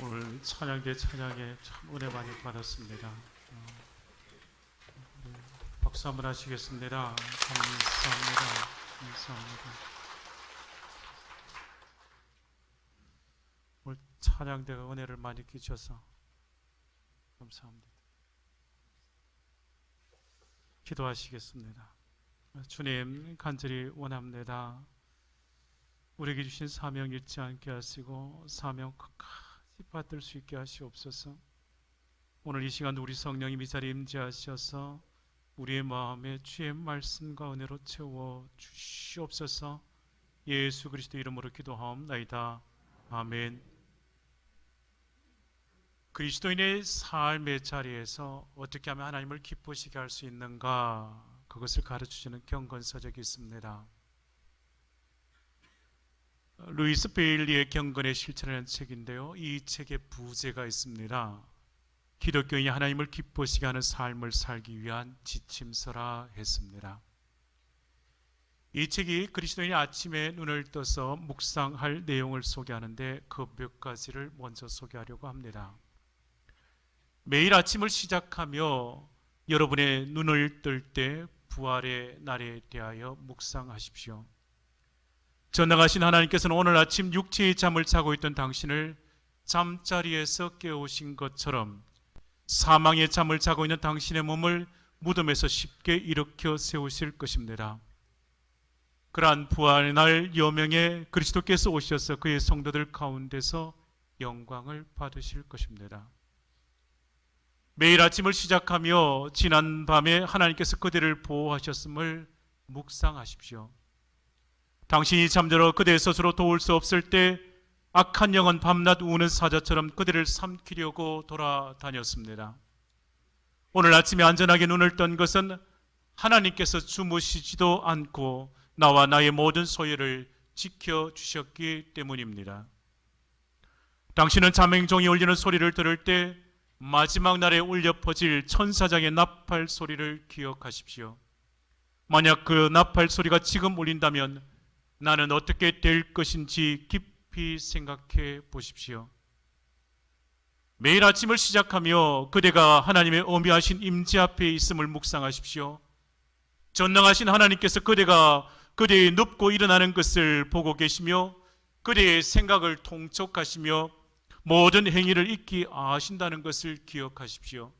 오늘 찬양대 찬양에 참 은혜 많이 받았습니다. 박수 한번 하시겠습니다. 감사합니다. 감사합니다. 오늘 찬양대가 은혜를 많이 끼쳐서 감사합니다. 기도하시겠습니다. 주님, 간절히 원합니다. 우리에게 주신 사명 잊지 않게 하시고 사명 끝까지 받들 수 있게 하시옵소서. 오늘 이 시간 우리 성령님 이 자리에 임재하셔서 우리의 마음에 주의 말씀과 은혜로 채워 주시옵소서. 예수 그리스도 이름으로 기도하옵나이다. 아멘. 그리스도인의 삶의 자리에서 어떻게 하면 하나님을 기쁘시게 할 수 있는가, 그것을 가르쳐주는 경건서적이 있습니다. 루이스 베일리의 경건의 실천이라는 책인데요, 이 책에 부제가 있습니다. 기독교인이 하나님을 기쁘시게 하는 삶을 살기 위한 지침서라 했습니다. 이 책이 그리스도인이 아침에 눈을 떠서 묵상할 내용을 소개하는데 그 몇 가지를 먼저 소개하려고 합니다. 매일 아침을 시작하며 여러분의 눈을 뜰 때 부활의 날에 대하여 묵상하십시오. 전능하신 하나님께서는 오늘 아침 육체의 잠을 자고 있던 당신을 잠자리에서 깨우신 것처럼 사망의 잠을 자고 있는 당신의 몸을 무덤에서 쉽게 일으켜 세우실 것입니다. 그러한 부활의 날 여명에 그리스도께서 오셔서 그의 성도들 가운데서 영광을 받으실 것입니다. 매일 아침을 시작하며 지난 밤에 하나님께서 그대를 보호하셨음을 묵상하십시오. 당신이 잠들어 그대 스스로 도울 수 없을 때 악한 영은 밤낮 우는 사자처럼 그대를 삼키려고 돌아다녔습니다. 오늘 아침에 안전하게 눈을 뜬 것은 하나님께서 주무시지도 않고 나와 나의 모든 소유를 지켜주셨기 때문입니다. 당신은 잠행종이 울리는 소리를 들을 때 마지막 날에 울려 퍼질 천사장의 나팔 소리를 기억하십시오. 만약 그 나팔 소리가 지금 울린다면 나는 어떻게 될 것인지 깊이 생각해 보십시오. 매일 아침을 시작하며 그대가 하나님의 어미하신 임재 앞에 있음을 묵상하십시오. 전능하신 하나님께서 그대가 그대의 눕고 일어나는 것을 보고 계시며 그대의 생각을 통촉하시며 모든 행위를 익히 아신다는 것을 기억하십시오.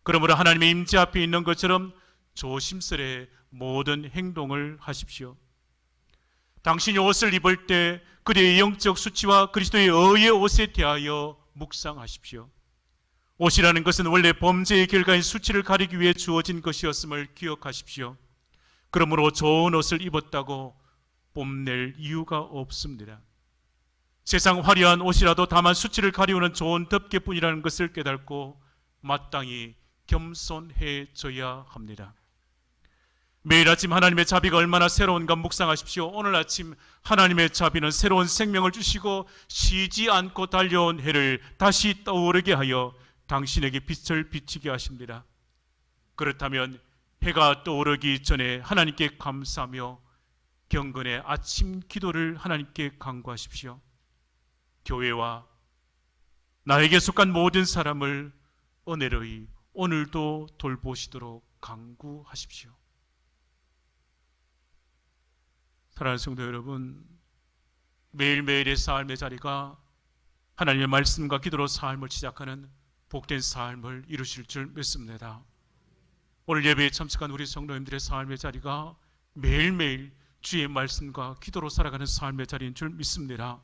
그러므로 하나님의 임재 앞에 있는 것처럼 조심스레 모든 행동을 하십시오. 당신이 옷을 입을 때 그대의 영적 수치와 그리스도의 의의 옷에 대하여 묵상하십시오. 옷이라는 것은 원래 범죄의 결과인 수치를 가리기 위해 주어진 것이었음을 기억하십시오. 그러므로 좋은 옷을 입었다고 뽐낼 이유가 없습니다. 세상 화려한 옷이라도 다만 수치를 가리우는 좋은 덮개뿐이라는 것을 깨닫고 마땅히 겸손해져야 합니다. 매일 아침 하나님의 자비가 얼마나 새로운가 묵상하십시오. 오늘 아침 하나님의 자비는 새로운 생명을 주시고 쉬지 않고 달려온 해를 다시 떠오르게 하여 당신에게 빛을 비치게 하십니다. 그렇다면 해가 떠오르기 전에 하나님께 감사하며 경건의 아침 기도를 하나님께 간구하십시오. 교회와 나에게 속한 모든 사람을 은혜로이 오늘도 돌보시도록 간구하십시오. 사랑하는 성도 여러분, 매일매일의 삶의 자리가 하나님의 말씀과 기도로 삶을 시작하는 복된 삶을 이루실 줄 믿습니다. 오늘 예배에 참석한 우리 성도님들의 삶의 자리가 매일매일 주의 말씀과 기도로 살아가는 삶의 자리인 줄 믿습니다.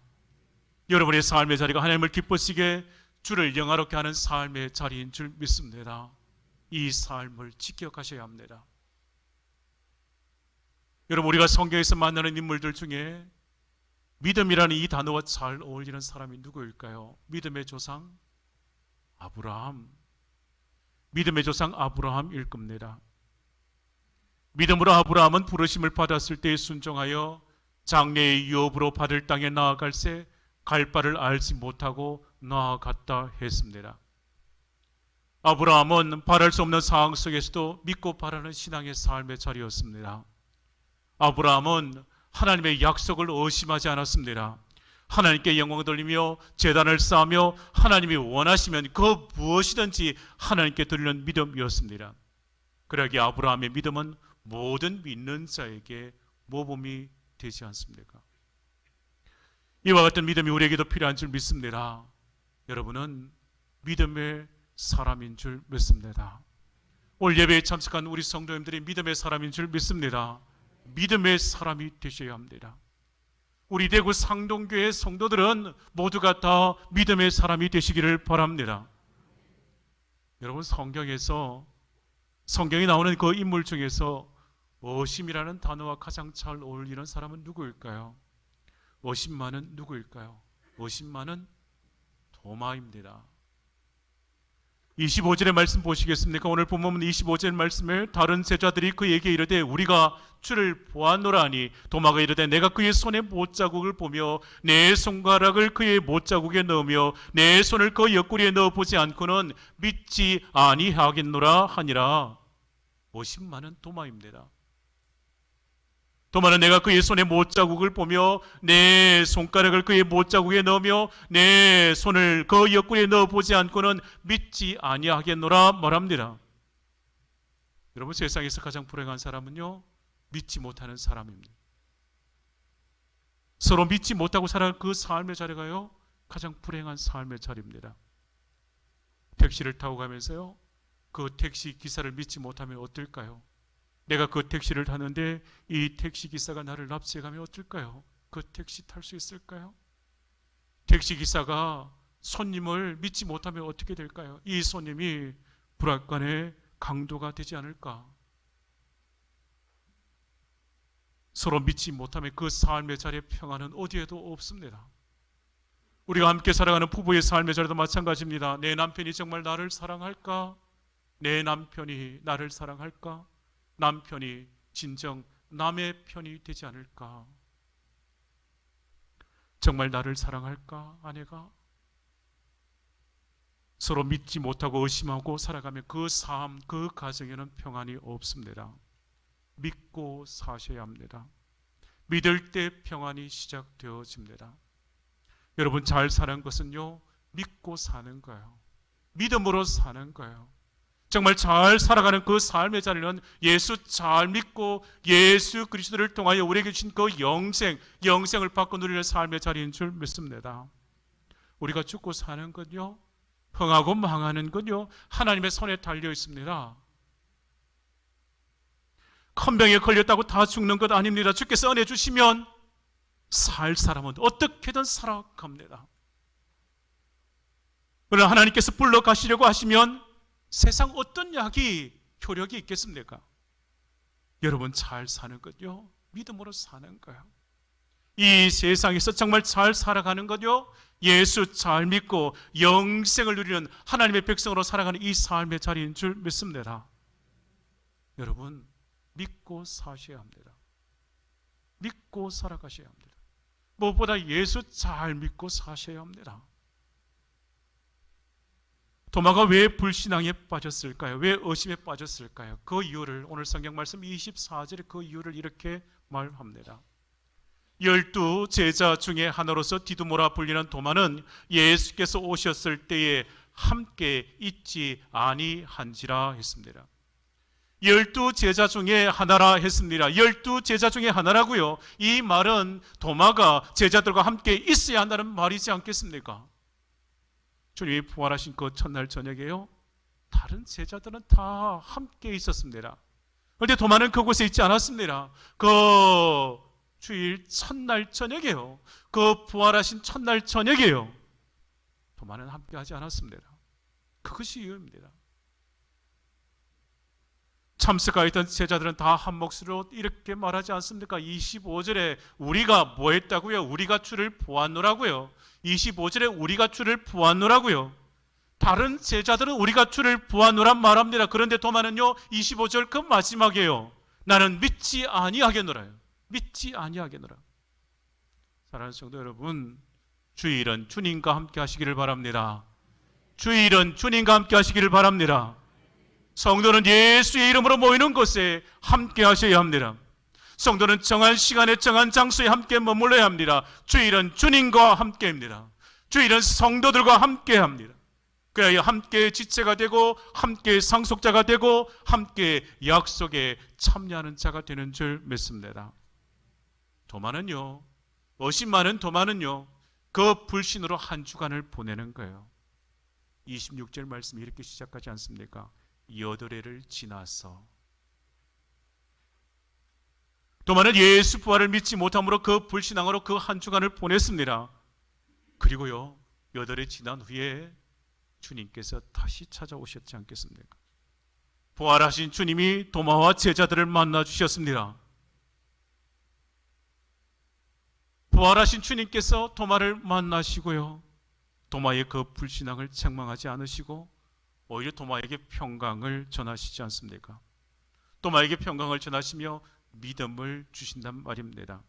여러분의 삶의 자리가 하나님을 기쁘시게 주를 영화롭게 하는 삶의 자리인 줄 믿습니다. 이 삶을 지켜가셔야 합니다. 여러분, 우리가 성경에서 만나는 인물들 중에 믿음이라는 이 단어와 잘 어울리는 사람이 누구일까요? 믿음의 조상 아브라함. 믿음의 조상 아브라함일 겁니다. 믿음으로 아브라함은 부르심을 받았을 때 순종하여 장래의 유업으로 받을 땅에 나아갈새 갈 바를 알지 못하고 나아갔다 했습니다. 아브라함은 바랄 수 없는 상황 속에서도 믿고 바라는 신앙의 삶의 자리였습니다. 아브라함은 하나님의 약속을 의심하지 않았습니다. 하나님께 영광을 돌리며 제단을 쌓으며 하나님이 원하시면 그 무엇이든지 하나님께 드리는 믿음이었습니다. 그러기에 아브라함의 믿음은 모든 믿는 자에게 모범이 되지 않습니까? 이와 같은 믿음이 우리에게도 필요한 줄 믿습니다. 여러분은 믿음의 사람인 줄 믿습니다. 오늘 예배에 참석한 우리 성도님들이 믿음의 사람인 줄 믿습니다. 믿음의 사람이 되셔야 합니다. 우리 대구 상동교회 성도들은 모두가 다 믿음의 사람이 되시기를 바랍니다. 여러분, 성경에 나오는 그 인물 중에서 어심이라는 단어와 가장 잘 어울리는 사람은 누구일까요? 어심만은 누구일까요? 어심만은 도마입니다. 25절의 말씀 보시겠습니까? 오늘 본문 25절 말씀에 다른 제자들이 그에게 이르되 우리가 주를 보았노라 하니 도마가 이르되 내가 그의 손에 못자국을 보며 내 손가락을 그의 못자국에 넣으며 내 손을 그 옆구리에 넣어보지 않고는 믿지 아니하겠노라 하니라. 어심만은 도마입니다. 도마는 내가 그의 손에 못자국을 보며 내 손가락을 그의 못자국에 넣으며 내 손을 그 옆구리에 넣어보지 않고는 믿지 아니하겠노라 말합니다. 여러분, 세상에서 가장 불행한 사람은요, 믿지 못하는 사람입니다. 서로 믿지 못하고 살아가는 그 삶의 자리가요, 가장 불행한 삶의 자리입니다. 택시를 타고 가면서요, 그 택시 기사를 믿지 못하면 어떨까요? 내가 그 택시를 타는데 이 택시 기사가 나를 납치해 가면 어떨까요? 그 택시 탈 수 있을까요? 택시 기사가 손님을 믿지 못하면 어떻게 될까요? 이 손님이 불악관의 강도가 되지 않을까? 서로 믿지 못하면 그 삶의 자리의 평안은 어디에도 없습니다. 우리가 함께 살아가는 부부의 삶의 자리도 마찬가지입니다. 내 남편이 정말 나를 사랑할까? 내 남편이 나를 사랑할까? 남편이 진정 남의 편이 되지 않을까? 정말 나를 사랑할까? 아내가? 서로 믿지 못하고 의심하고 살아가면 그 삶, 그 가정에는 평안이 없습니다. 믿고 사셔야 합니다. 믿을 때 평안이 시작되어집니다. 여러분, 잘 사는 것은요, 믿고 사는 거예요. 믿음으로 사는 거예요. 정말 잘 살아가는 그 삶의 자리는 예수 잘 믿고 예수 그리스도를 통하여 우리에게 주신 그 영생을 받고 누리는 삶의 자리인 줄 믿습니다. 우리가 죽고 사는 건요, 흥하고 망하는 건요, 하나님의 손에 달려 있습니다. 큰 병에 걸렸다고 다 죽는 것 아닙니다. 주께서 은혜 주시면 살 사람은 어떻게든 살아갑니다. 그러나 하나님께서 불러 가시려고 하시면 세상 어떤 약이 효력이 있겠습니까? 여러분, 잘 사는 것요, 믿음으로 사는 거예요. 이 세상에서 정말 잘 살아가는 것요, 예수 잘 믿고 영생을 누리는 하나님의 백성으로 살아가는 이 삶의 자리인 줄 믿습니다. 여러분, 믿고 사셔야 합니다. 믿고 살아가셔야 합니다. 무엇보다 예수 잘 믿고 사셔야 합니다. 도마가 왜 불신앙에 빠졌을까요? 왜 의심에 빠졌을까요? 그 이유를 오늘 성경 말씀 24절에 그 이유를 이렇게 말합니다. 12 제자 중에 하나로서 디두모라 불리는 도마는 예수께서 오셨을 때에 함께 있지 아니한지라 했습니다. 12 제자 중에 하나라 했습니다. 12 제자 중에 하나라고요. 이 말은 도마가 제자들과 함께 있어야 한다는 말이지 않겠습니까? 주님이 부활하신 그 첫날 저녁에요, 다른 제자들은 다 함께 있었습니다. 그런데 도마는 그곳에 있지 않았습니다. 그 주일 첫날 저녁에요, 그 부활하신 첫날 저녁에요, 도마는 함께 하지 않았습니다. 그것이 이유입니다. 참석하였던 제자들은 다 한 몫으로 이렇게 말하지 않습니까? 25절에 우리가 뭐 했다고요? 우리가 주를 보았노라고요. 25절에 우리가 주를 보았노라고요. 다른 제자들은 우리가 주를 보았노란 말합니다. 그런데 도마는요, 25절 그 마지막에요, 나는 믿지 아니하겠노라요. 믿지 아니하겠노라. 사랑하는 성도 여러분, 주일은 주님과 함께 하시기를 바랍니다. 주일은 주님과 함께 하시기를 바랍니다. 성도는 예수의 이름으로 모이는 곳에 함께 하셔야 합니다. 성도는 정한 시간에 정한 장소에 함께 머물러야 합니다. 주일은 주님과 함께입니다. 주일은 성도들과 함께합니다. 그래야 함께 지체가 되고 함께 상속자가 되고 함께 약속에 참여하는 자가 되는 줄 믿습니다. 도마는요, 의심 많은 도마는요, 그 불신으로 한 주간을 보내는 거예요. 26절 말씀이 이렇게 시작하지 않습니까? 8회를 지나서. 도마는 예수 부활을 믿지 못함으로 그 불신앙으로 그 한 주간을 보냈습니다. 그리고요, 8회 지난 후에 주님께서 다시 찾아오셨지 않겠습니까? 부활하신 주님이 도마와 제자들을 만나 주셨습니다. 부활하신 주님께서 도마를 만나시고요, 도마의 그 불신앙을 책망하지 않으시고 오히려 도마에게 평강을 전하시지 않습니까? 도마에게 평강을 전하시며 믿음을 주신단 말입니다.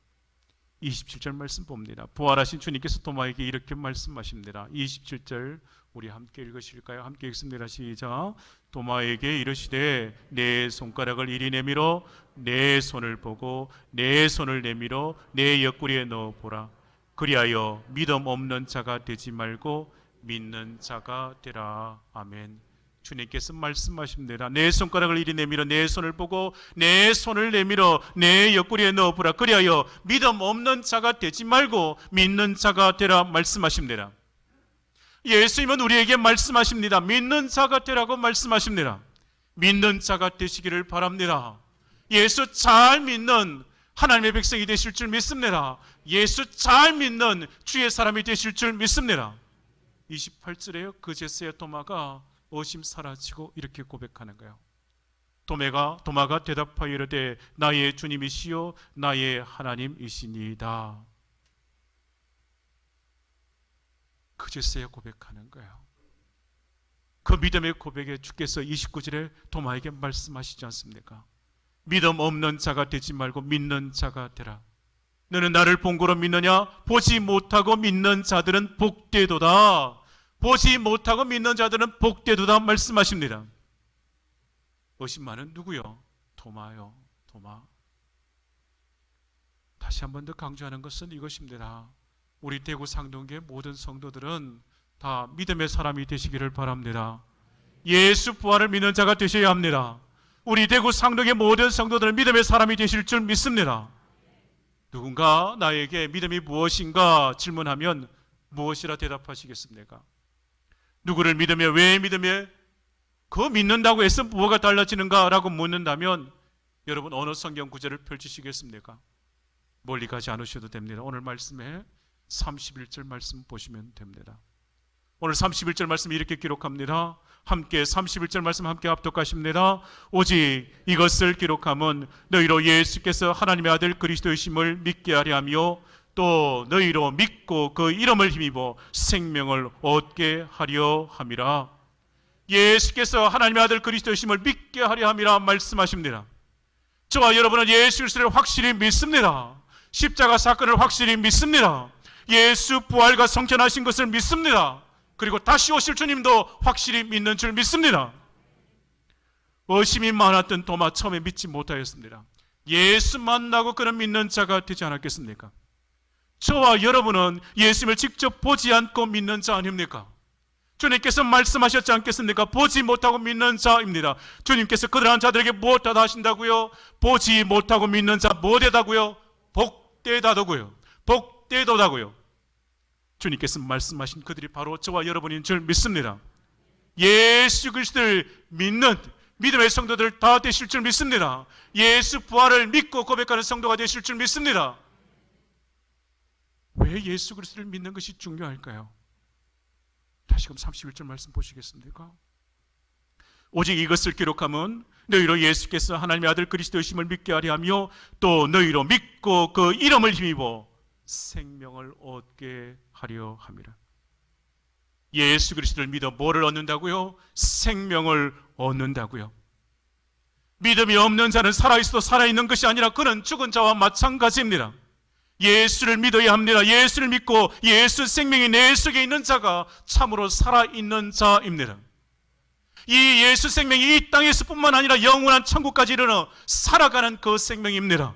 27절 말씀 봅니다. 부활하신 주님께서 도마에게 이렇게 말씀하십니다. 27절 우리 함께 읽으실까요? 함께 읽습니다. 시작. 도마에게 이르시되 내 손가락을 이리 내밀어 내 손을 보고 내 손을 내밀어 내 옆구리에 넣어보라. 그리하여 믿음 없는 자가 되지 말고 믿는 자가 되라. 아멘. 주님께서 말씀하십니다. 내 손가락을 이리 내밀어 내 손을 보고 내 손을 내밀어 내 옆구리에 넣어보라. 그리하여 믿음 없는 자가 되지 말고 믿는 자가 되라 말씀하십니다. 예수님은 우리에게 말씀하십니다. 믿는 자가 되라고 말씀하십니다. 믿는 자가 되시기를 바랍니다. 예수 잘 믿는 하나님의 백성이 되실 줄 믿습니다. 예수 잘 믿는 주의 사람이 되실 줄 믿습니다. 28절에요. 그제서야 도마가 의심 사라지고 이렇게 고백하는 거예요. 도마가 대답하여 이르되 나의 주님이시요 나의 하나님이시니이다. 그제서야 고백하는 거예요. 그 믿음의 고백에 주께서 29절에 도마에게 말씀하시지 않습니까? 믿음 없는 자가 되지 말고 믿는 자가 되라. 너는 나를 본고로 믿느냐? 보지 못하고 믿는 자들은 복되도다. 보지 못하고 믿는 자들은 복되도다 말씀하십니다. 의심 많은 누구요? 도마요. 도마. 다시 한 번 더 강조하는 것은 이것입니다. 우리 대구 상동교회 모든 성도들은 다 믿음의 사람이 되시기를 바랍니다. 예수 부활을 믿는 자가 되셔야 합니다. 우리 대구 상동교회 모든 성도들은 믿음의 사람이 되실 줄 믿습니다. 누군가 나에게 믿음이 무엇인가 질문하면 무엇이라 대답하시겠습니까? 누구를 믿으며 왜 믿으며 그 믿는다고 해서 뭐가 달라지는가 라고 묻는다면 여러분 어느 성경 구절을 펼치시겠습니까? 멀리 가지 않으셔도 됩니다. 오늘 말씀에 31절 말씀 보시면 됩니다. 오늘 31절 말씀 이렇게 기록합니다. 함께 31절 말씀 함께 합독하십니다. 오직 이것을 기록함은 너희로 예수께서 하나님의 아들 그리스도이심을 믿게 하려 하며 또 너희로 믿고 그 이름을 힘입어 생명을 얻게 하려 함이라. 예수께서 하나님의 아들 그리스도이심을 믿게 하려 함이라 말씀하십니다. 저와 여러분은 예수 그리스도를 확실히 믿습니다. 십자가 사건을 확실히 믿습니다. 예수 부활과 성천하신 것을 믿습니다. 그리고 다시 오실 주님도 확실히 믿는 줄 믿습니다. 의심이 많았던 도마 처음에 믿지 못하였습니다. 예수 만나고 그는 믿는 자가 되지 않았겠습니까? 저와 여러분은 예수님을 직접 보지 않고 믿는 자 아닙니까? 주님께서 말씀하셨지 않겠습니까? 보지 못하고 믿는 자입니다. 주님께서 그러한 자들에게 무엇하다 하신다고요? 보지 못하고 믿는 자 무엇이다고요? 복되다고요. 복되도다고요. 주님께서 말씀하신 그들이 바로 저와 여러분인 줄 믿습니다. 예수 그리스도를 믿는 믿음의 성도들 다 되실 줄 믿습니다. 예수 부활을 믿고 고백하는 성도가 되실 줄 믿습니다. 왜 예수 그리스도를 믿는 것이 중요할까요? 다시금 31절 말씀 보시겠습니까? 오직 이것을 기록함은 너희로 예수께서 하나님의 아들 그리스도이심을 믿게 하려 하며 또 너희로 믿고 그 이름을 힘입어 생명을 얻게 하려 함이라. 예수 그리스도를 믿어 뭐를 얻는다고요? 생명을 얻는다고요. 믿음이 없는 자는 살아있어도 살아있는 것이 아니라 그는 죽은 자와 마찬가지입니다. 예수를 믿어야 합니다. 예수를 믿고 예수 생명이 내 속에 있는 자가 참으로 살아있는 자입니다. 이 예수 생명이 이 땅에서뿐만 아니라 영원한 천국까지 이르러 살아가는 그 생명입니다.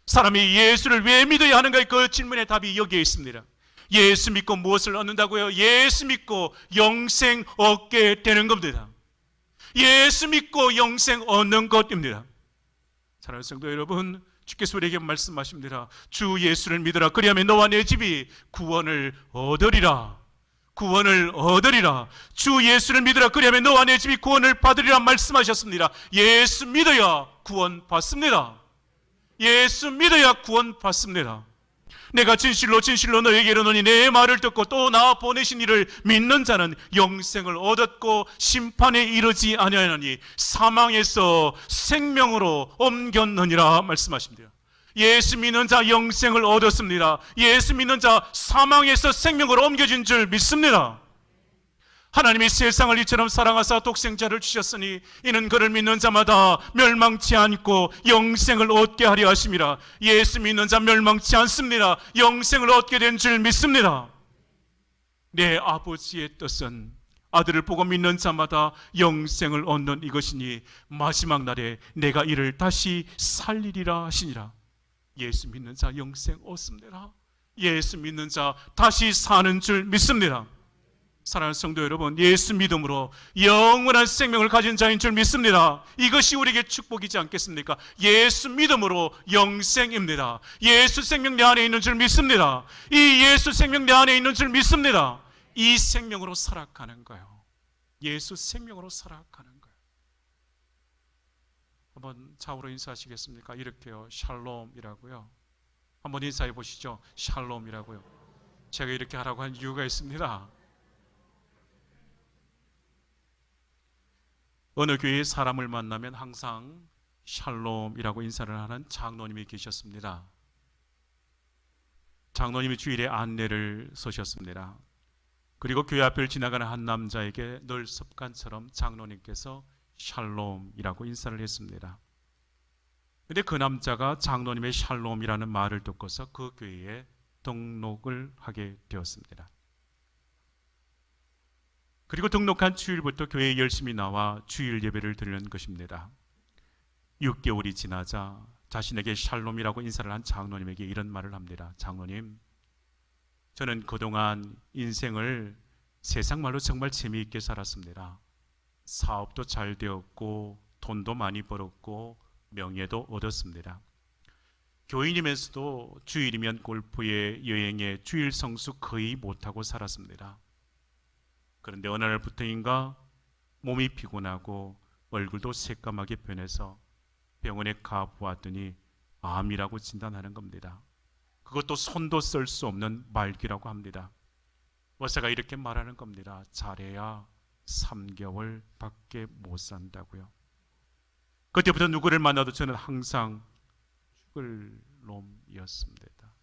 사람이 예수를 왜 믿어야 하는가? 그 질문의 답이 여기에 있습니다. 예수 믿고 무엇을 얻는다고요? 예수 믿고 영생 얻게 되는 겁니다. 예수 믿고 영생 얻는 것입니다. 사랑하는 성도 여러분, 주께서 우리에게 말씀하십니다. 주 예수를 믿어라. 그리하면 너와 내 집이 구원을 얻으리라. 구원을 얻으리라. 주 예수를 믿으라. 그리하면 너와 내 집이 구원을 받으리라 말씀하셨습니다. 예수 믿어야 구원 받습니다. 예수 믿어야 구원 받습니다. 내가 진실로 진실로 너에게 이르노니 내 말을 듣고 또 나 보내신 이를 믿는 자는 영생을 얻었고 심판에 이르지 아니하나니 사망에서 생명으로 옮겼느니라 말씀하십니다. 예수 믿는 자 영생을 얻었습니다. 예수 믿는 자 사망에서 생명으로 옮겨진 줄 믿습니다. 하나님이 세상을 이처럼 사랑하사 독생자를 주셨으니 이는 그를 믿는 자마다 멸망치 않고 영생을 얻게 하려 하심이라. 예수 믿는 자 멸망치 않습니다. 영생을 얻게 된 줄 믿습니다. 내 아버지의 뜻은 아들을 보고 믿는 자마다 영생을 얻는 이것이니 마지막 날에 내가 이를 다시 살리리라 하시니라. 예수 믿는 자 영생 얻습니다. 예수 믿는 자 다시 사는 줄 믿습니다. 사랑하는 성도 여러분, 예수 믿음으로 영원한 생명을 가진 자인 줄 믿습니다. 이것이 우리에게 축복이지 않겠습니까? 예수 믿음으로 영생입니다. 예수 생명 내 안에 있는 줄 믿습니다. 이 예수 생명 내 안에 있는 줄 믿습니다. 이 생명으로 살아가는 거예요. 예수 생명으로 살아가는 거예요. 한번 좌우로 인사하시겠습니까? 이렇게요. 샬롬이라고요. 한번 인사해 보시죠. 샬롬이라고요. 제가 이렇게 하라고 한 이유가 있습니다. 어느 교회에 사람을 만나면 항상 샬롬이라고 인사를 하는 장로님이 계셨습니다. 장로님이 주일에 안내를 서셨습니다. 그리고 교회 앞을 지나가는 한 남자에게 늘 습관처럼 장로님께서 샬롬이라고 인사를 했습니다. 그런데 그 남자가 장로님의 샬롬이라는 말을 듣고서 그 교회에 등록을 하게 되었습니다. 그리고 등록한 주일부터 교회에 열심히 나와 주일 예배를 드리는 것입니다. 6개월이 지나자 자신에게 샬롬이라고 인사를 한 장로님에게 이런 말을 합니다. 장로님, 저는 그동안 인생을 세상 말로 정말 재미있게 살았습니다. 사업도 잘 되었고 돈도 많이 벌었고 명예도 얻었습니다. 교인이면서도 주일이면 골프에 여행에 주일 성수 거의 못하고 살았습니다. 그런데 어느 날부터인가 몸이 피곤하고 얼굴도 새까맣게 변해서 병원에 가보았더니 암이라고 진단하는 겁니다. 그것도 손도 쓸 수 없는 말기라고 합니다. 의사가 이렇게 말하는 겁니다. 잘해야 3개월 밖에 못 산다고요. 그때부터 누구를 만나도 저는 항상 죽을 놈이었습니다.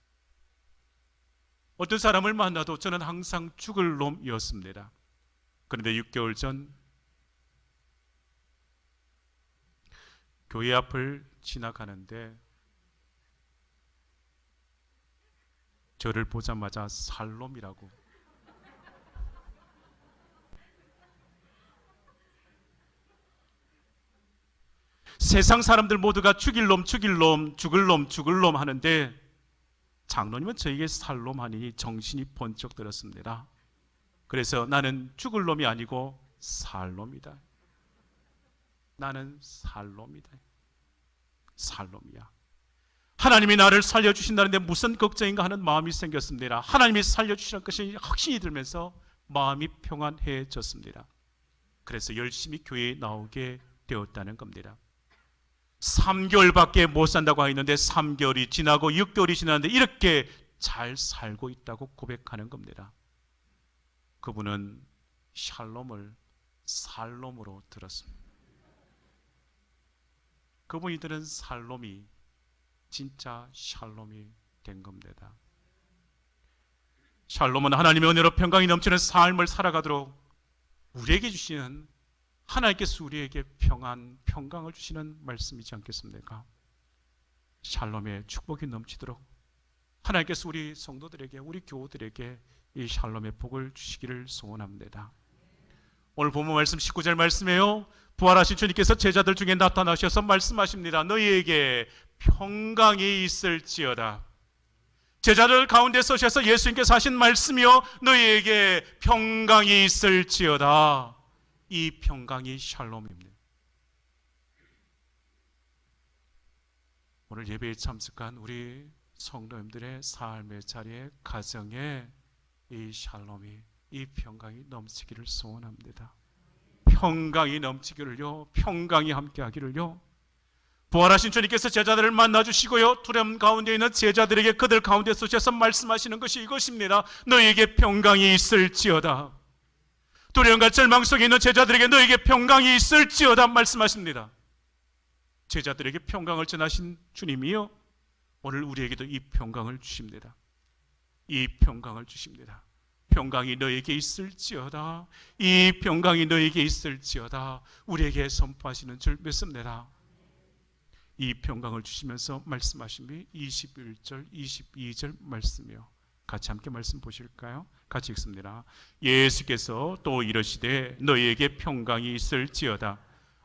어떤 사람을 만나도 저는 항상 죽을 놈이었습니다. 그런데 6개월 전 교회 앞을 지나가는데 저를 보자마자 살놈이라고 세상 사람들 모두가 죽일 놈, 죽일 놈, 죽을 놈, 죽을 놈 하는데 장로님은 저에게 살놈 하니 정신이 번쩍 들었습니다. 그래서 나는 죽을 놈이 아니고 살 놈이다. 나는 살 놈이다. 살 놈이야. 하나님이 나를 살려주신다는데 무슨 걱정인가 하는 마음이 생겼습니다. 하나님이 살려주시는 것이 확신이 들면서 마음이 평안해졌습니다. 그래서 열심히 교회에 나오게 되었다는 겁니다. 3개월밖에 못 산다고 했는데 3개월이 지나고 6개월이 지났는데 이렇게 잘 살고 있다고 고백하는 겁니다. 그분은 샬롬을 살롬으로 들었습니다. 그분이 들은 살롬이 진짜 샬롬이 된 겁니다. 샬롬은 하나님의 은혜로 평강이 넘치는 삶을 살아가도록 우리에게 주시는, 하나님께서 우리에게 평강을 주시는 말씀이지 않겠습니까? 샬롬의 축복이 넘치도록 하나님께서 우리 성도들에게, 우리 교우들에게 이 샬롬의 복을 주시기를 소원합니다. 오늘 본문 말씀 19절 말씀이에요. 부활하신 주님께서 제자들 중에 나타나셔서 말씀하십니다. 너희에게 평강이 있을지어다. 제자들 가운데 서셔서 예수님께서 하신 말씀이요, 너희에게 평강이 있을지어다. 이 평강이 샬롬입니다. 오늘 예배에 참석한 우리 성도님들의 삶의 자리에, 가정에 이 샬롬이, 이 평강이 넘치기를 소원합니다. 평강이 넘치기를요, 평강이 함께하기를요. 부활하신 주님께서 제자들을 만나주시고요, 두려움 가운데 있는 제자들에게 그들 가운데 서셔서 말씀하시는 것이 이것입니다. 너희에게 평강이 있을지어다. 두려움과 절망 속에 있는 제자들에게 너희에게 평강이 있을지어다 말씀하십니다. 제자들에게 평강을 전하신 주님이요, 오늘 우리에게도 이 평강을 주십니다. 이 평강을 주십니다. 평강이 너에게 있을지어다. 이 평강이 너에게 있을지어다. 우리에게 선포하시는 줄 믿습니다. 이 평강을 주시면서 말씀하신 21절, 22절 말씀이요. 같이 함께 말씀 보실까요? 같이 읽습니다. 예수께서 또 이르시되 너희에게 평강이 있을지어다.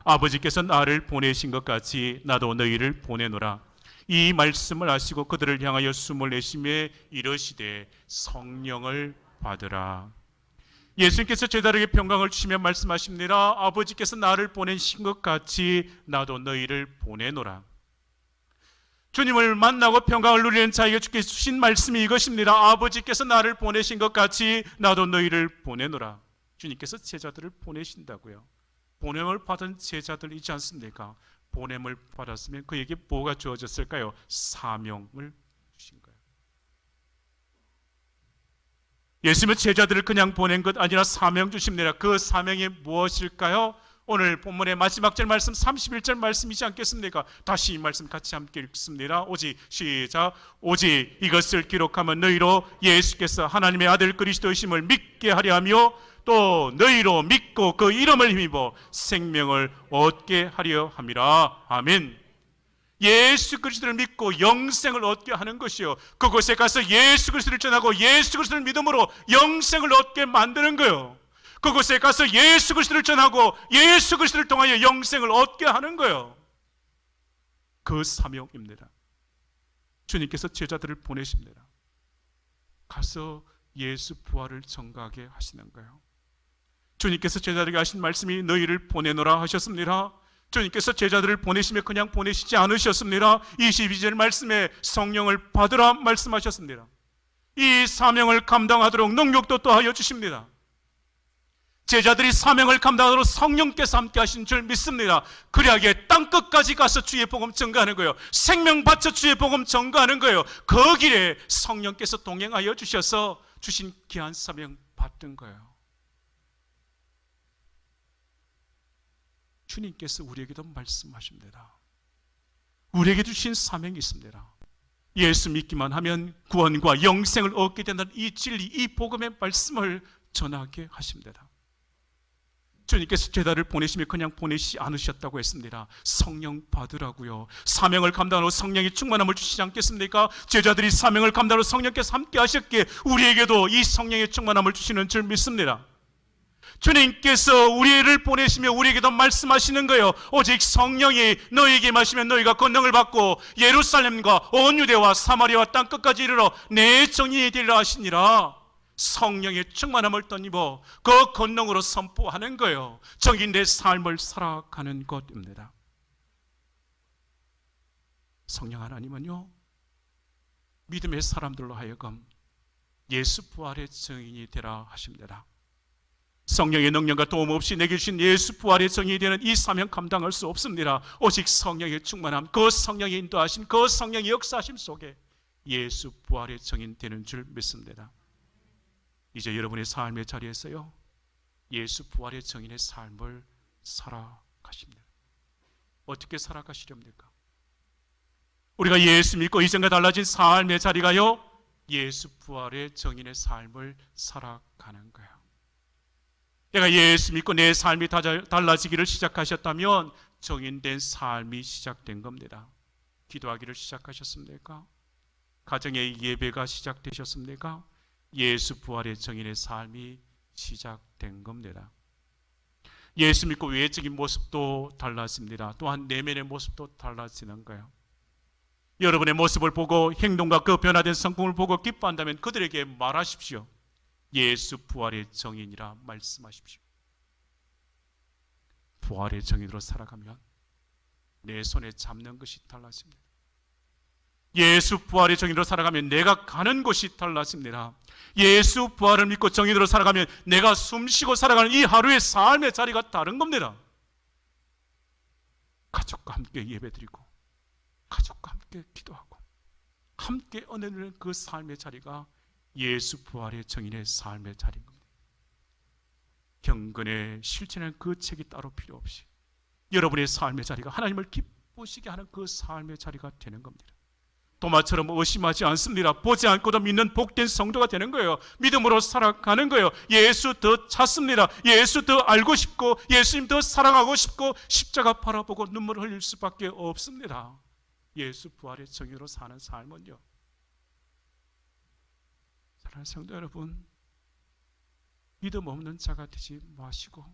아버지께서 나를 보내신 것 같이 나도 너희를 보내노라. 이 말씀을 하시고 그들을 향하여 숨을 내쉬며 이르시되 성령을 받으라. 예수님께서 제자들에게 평강을 주시며 말씀하십니다. 아버지께서 나를 보내신 것 같이 나도 너희를 보내노라. 주님을 만나고 평강을 누리는 자에게 주께 주신 말씀이 이것입니다. 아버지께서 나를 보내신 것 같이 나도 너희를 보내노라. 주님께서 제자들을 보내신다고요. 보냄을 받은 제자들이지 않습니까? 보냄을 받았으면 그에게 뭐가 주어졌을까요? 사명을 주신 거예요. 예수님은 제자들을 그냥 보낸 것 아니라 사명 주십니다. 그 사명이 무엇일까요? 오늘 본문의 마지막 절 말씀 31절 말씀이지 않겠습니까? 다시 이 말씀 같이 함께 읽습니다. 오직 시작. 오직 이것을 기록하면 너희로 예수께서 하나님의 아들 그리스도이심을 믿게 하려 하며 또 너희로 믿고 그 이름을 힘입어 생명을 얻게 하려 함이라. 아멘. 예수 그리스도를 믿고 영생을 얻게 하는 것이요, 그곳에 가서 예수 그리스도를 전하고 예수 그리스도를 믿음으로 영생을 얻게 만드는 거예요. 그곳에 가서 예수 그리스도를 전하고 예수 그리스도를 통하여 영생을 얻게 하는 거예요. 그 사명입니다. 주님께서 제자들을 보내십니다. 가서 예수 부활을 전가하게 하시는 거예요. 주님께서 제자들에게 하신 말씀이 너희를 보내노라 하셨습니다. 주님께서 제자들을 보내시며 그냥 보내시지 않으셨습니다. 22절 말씀에 성령을 받으라 말씀하셨습니다. 이 사명을 감당하도록 능력도 또하여 주십니다. 제자들이 사명을 감당하도록 성령께서 함께 하신 줄 믿습니다. 그리하게 땅끝까지 가서 주의 복음 전가하는 거예요. 생명 바쳐 주의 복음 전가하는 거예요. 그 길에 성령께서 동행하여 주셔서 주신 귀한 사명 받는 거예요. 주님께서 우리에게도 말씀하십니다. 우리에게 주신 사명이 있습니다. 예수 믿기만 하면 구원과 영생을 얻게 된다는 이 진리, 이 복음의 말씀을 전하게 하십니다. 주님께서 제자를 보내시며 그냥 보내시지 않으셨다고 했습니다. 성령 받으라고요. 사명을 감당하고 성령의 충만함을 주시지 않겠습니까? 제자들이 사명을 감당하고 성령께서 함께 하셨기에 우리에게도 이 성령의 충만함을 주시는 줄 믿습니다. 주님께서 우리를 보내시며 우리에게도 말씀하시는 거예요. 오직 성령이 너희에게 마시면 너희가 권능을 받고 예루살렘과 온 유대와 사마리아와 땅끝까지 이르러 내 정인이 되리라 하시니라. 성령의 충만함을 떠입어 그 권능으로 선포하는 거예요. 정인된 삶을 살아가는 것입니다. 성령 하나님은요, 믿음의 사람들로 하여금 예수 부활의 증인이 되라 하십니다. 성령의 능력과 도움 없이 내게 주신 예수 부활의 정인이 되는 이 사명 감당할 수 없습니다. 오직 성령의 충만함, 그 성령의 인도하심, 그 성령의 역사하심 속에 예수 부활의 정인 되는 줄 믿습니다. 이제 여러분의 삶의 자리에서요, 예수 부활의 정인의 삶을 살아가십니다. 어떻게 살아가시렵니까? 우리가 예수 믿고 이전과 달라진 삶의 자리가요, 예수 부활의 정인의 삶을 살아가는 거예요. 내가 예수 믿고 내 삶이 달라지기를 시작하셨다면 정인된 삶이 시작된 겁니다. 기도하기를 시작하셨습니까? 가정의 예배가 시작되셨습니까? 예수 부활의 정인의 삶이 시작된 겁니다. 예수 믿고 외적인 모습도 달라집니다. 또한 내면의 모습도 달라지는 거예요. 여러분의 모습을 보고 행동과 그 변화된 성품을 보고 기뻐한다면 그들에게 말하십시오. 예수 부활의 정인이라 말씀하십시오. 부활의 정인으로 살아가면 내 손에 잡는 것이 달라집니다. 예수 부활의 정인으로 살아가면 내가 가는 곳이 달라집니다. 예수 부활을 믿고 정인으로 살아가면 내가 숨쉬고 살아가는 이 하루의 삶의 자리가 다른 겁니다. 가족과 함께 예배드리고 가족과 함께 기도하고 함께 은혜 누리는 그 삶의 자리가 예수 부활의 정인의 삶의 자리인 겁니다. 경건의 실천하는 그 책이 따로 필요 없이 여러분의 삶의 자리가 하나님을 기쁘시게 하는 그 삶의 자리가 되는 겁니다. 도마처럼 의심하지 않습니다. 보지 않고도 믿는 복된 성도가 되는 거예요. 믿음으로 살아가는 거예요. 예수 더 찾습니다. 예수 더 알고 싶고 예수님 더 사랑하고 싶고 십자가 바라보고 눈물을 흘릴 수밖에 없습니다. 예수 부활의 정의로 사는 삶은요. 사랑하는 성도 여러분, 믿음 없는 자가 되지 마시고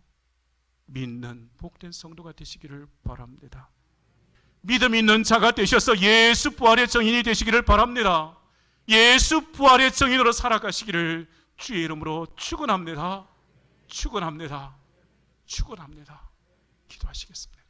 믿는 복된 성도가 되시기를 바랍니다. 믿음 있는 자가 되셔서 예수 부활의 정인이 되시기를 바랍니다. 예수 부활의 정인으로 살아가시기를 주의 이름으로 축원합니다. 축원합니다. 축원합니다. 기도하시겠습니다.